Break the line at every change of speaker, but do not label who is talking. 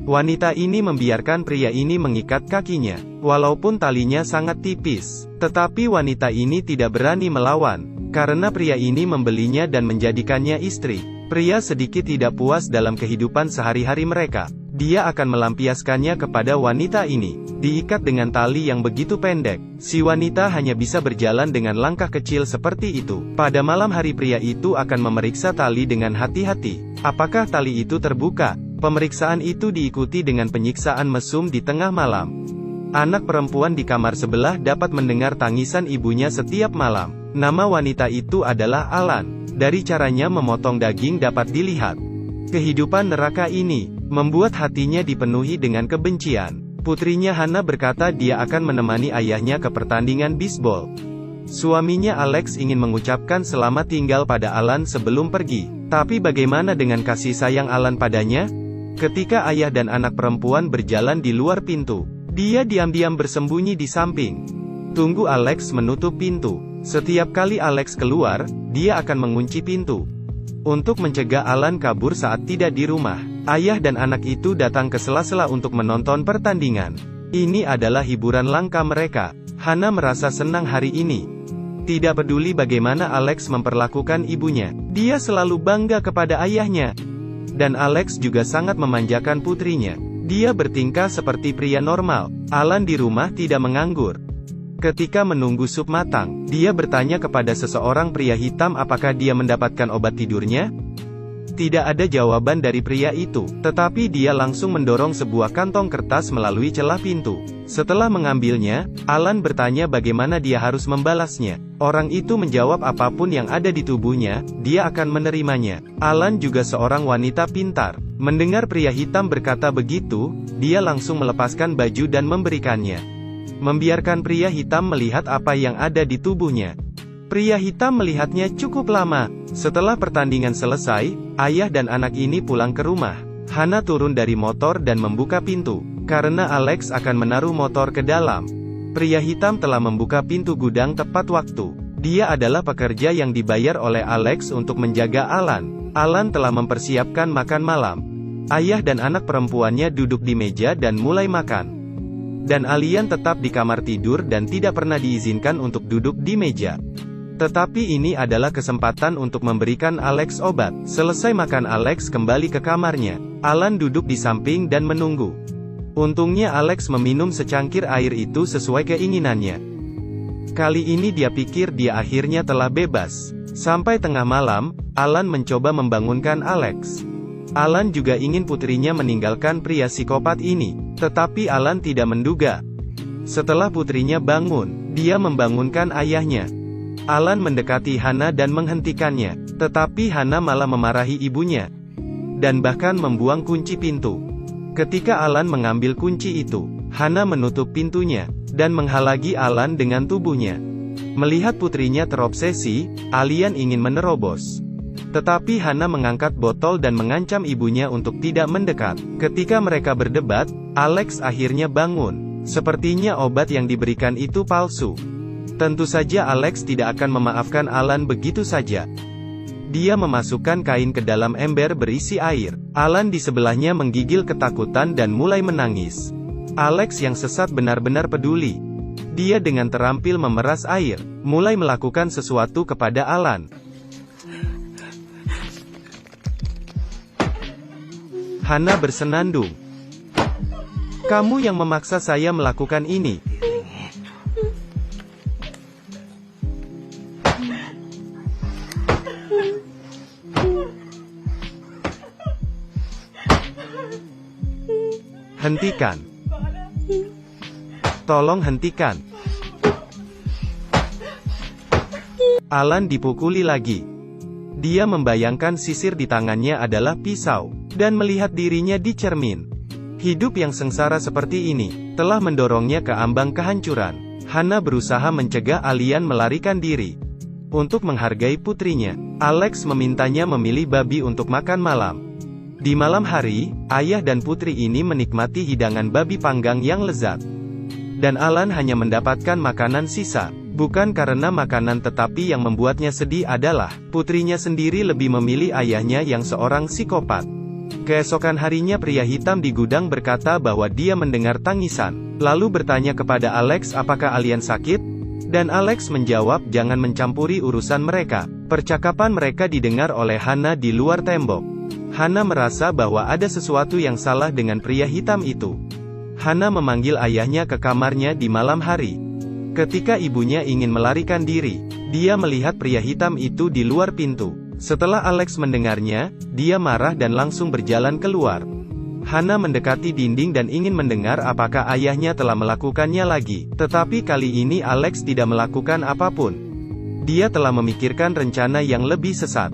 Wanita ini membiarkan pria ini mengikat kakinya. Walaupun talinya sangat tipis, tetapi wanita ini tidak berani melawan, karena pria ini membelinya dan menjadikannya istri. Pria sedikit tidak puas dalam kehidupan sehari-hari mereka. Dia akan melampiaskannya kepada wanita ini. Diikat dengan tali yang begitu pendek, si wanita hanya bisa berjalan dengan langkah kecil seperti itu. Pada malam hari pria itu akan memeriksa tali dengan hati-hati. Apakah tali itu terbuka? Pemeriksaan itu diikuti dengan penyiksaan mesum di tengah malam. Anak perempuan di kamar sebelah dapat mendengar tangisan ibunya setiap malam. Nama wanita itu adalah Alan. Dari caranya memotong daging dapat dilihat. Kehidupan neraka ini membuat hatinya dipenuhi dengan kebencian. Putrinya Hannah berkata dia akan menemani ayahnya ke pertandingan bisbol. Suaminya Alex ingin mengucapkan selamat tinggal pada Alan sebelum pergi. Tapi bagaimana dengan kasih sayang Alan padanya? Ketika ayah dan anak perempuan berjalan di luar pintu, dia diam-diam bersembunyi di samping. Tunggu Alex menutup pintu. Setiap kali Alex keluar, dia akan mengunci pintu. Untuk mencegah Alan kabur saat tidak di rumah, ayah dan anak itu datang ke sela-sela untuk menonton pertandingan. Ini adalah hiburan langka mereka. Hannah merasa senang hari ini. Tidak peduli bagaimana Alex memperlakukan ibunya, dia selalu bangga kepada ayahnya. Dan Alex juga sangat memanjakan putrinya. Dia bertingkah seperti pria normal. Alan di rumah tidak menganggur. Ketika menunggu sup matang, dia bertanya kepada seseorang pria hitam apakah dia mendapatkan obat tidurnya. Tidak ada jawaban dari pria itu, tetapi dia langsung mendorong sebuah kantong kertas melalui celah pintu. Setelah mengambilnya, Alan bertanya bagaimana dia harus membalasnya. Orang itu menjawab apapun yang ada di tubuhnya, dia akan menerimanya. Alan juga seorang wanita pintar. Mendengar pria hitam berkata begitu, dia langsung melepaskan baju dan memberikannya. Membiarkan pria hitam melihat apa yang ada di tubuhnya. Pria hitam melihatnya cukup lama. Setelah pertandingan selesai, ayah dan anak ini pulang ke rumah. Hannah turun dari motor dan membuka pintu, karena Alex akan menaruh motor ke dalam. Pria hitam telah membuka pintu gudang tepat waktu. Dia adalah pekerja yang dibayar oleh Alex untuk menjaga Alan. Alan telah mempersiapkan makan malam. Ayah dan anak perempuannya duduk di meja dan mulai makan. Dan Alien tetap di kamar tidur dan tidak pernah diizinkan untuk duduk di meja. Tetapi ini adalah kesempatan untuk memberikan Alex obat. Selesai makan Alex kembali ke kamarnya. Alan duduk di samping dan menunggu. Untungnya Alex meminum secangkir air itu sesuai keinginannya. Kali ini dia pikir dia akhirnya telah bebas. Sampai tengah malam, Alan mencoba membangunkan Alex. Alan juga ingin putrinya meninggalkan pria psikopat ini. Tetapi Alan tidak menduga. Setelah putrinya bangun, dia membangunkan ayahnya. Alan mendekati Hannah dan menghentikannya, tetapi Hannah malah memarahi ibunya, dan bahkan membuang kunci pintu. Ketika Alan mengambil kunci itu, Hannah menutup pintunya, dan menghalangi Alan dengan tubuhnya. Melihat putrinya terobsesi, Alien ingin menerobos. Tetapi Hannah mengangkat botol dan mengancam ibunya untuk tidak mendekat. Ketika mereka berdebat, Alex akhirnya bangun. Sepertinya obat yang diberikan itu palsu. Tentu saja Alex tidak akan memaafkan Alan begitu saja. Dia memasukkan kain ke dalam ember berisi air. Alan di sebelahnya menggigil ketakutan dan mulai menangis. Alex yang sesat benar-benar peduli. Dia dengan terampil memeras air, mulai melakukan sesuatu kepada Alan. Hannah bersenandung. Kamu yang memaksa saya melakukan ini. Hentikan. Tolong hentikan. Alan dipukuli lagi. Dia membayangkan sisir di tangannya adalah pisau, dan melihat dirinya di cermin. Hidup yang sengsara seperti ini, telah mendorongnya ke ambang kehancuran. Hannah berusaha mencegah Alien melarikan diri. Untuk menghargai putrinya, Alex memintanya memilih babi untuk makan malam. Di malam hari, ayah dan putri ini menikmati hidangan babi panggang yang lezat. Dan Alan hanya mendapatkan makanan sisa. Bukan karena makanan tetapi yang membuatnya sedih adalah, putrinya sendiri lebih memilih ayahnya yang seorang psikopat. Keesokan harinya pria hitam di gudang berkata bahwa dia mendengar tangisan, lalu bertanya kepada Alex apakah alien sakit? Dan Alex menjawab jangan mencampuri urusan mereka. Percakapan mereka didengar oleh Hana di luar tembok. Hana merasa bahwa ada sesuatu yang salah dengan pria hitam itu. Hana memanggil ayahnya ke kamarnya di malam hari. Ketika ibunya ingin melarikan diri, dia melihat pria hitam itu di luar pintu. Setelah Alex mendengarnya, dia marah dan langsung berjalan keluar. Hana mendekati dinding dan ingin mendengar apakah ayahnya telah melakukannya lagi. Tetapi kali ini Alex tidak melakukan apapun. Dia telah memikirkan rencana yang lebih sesat.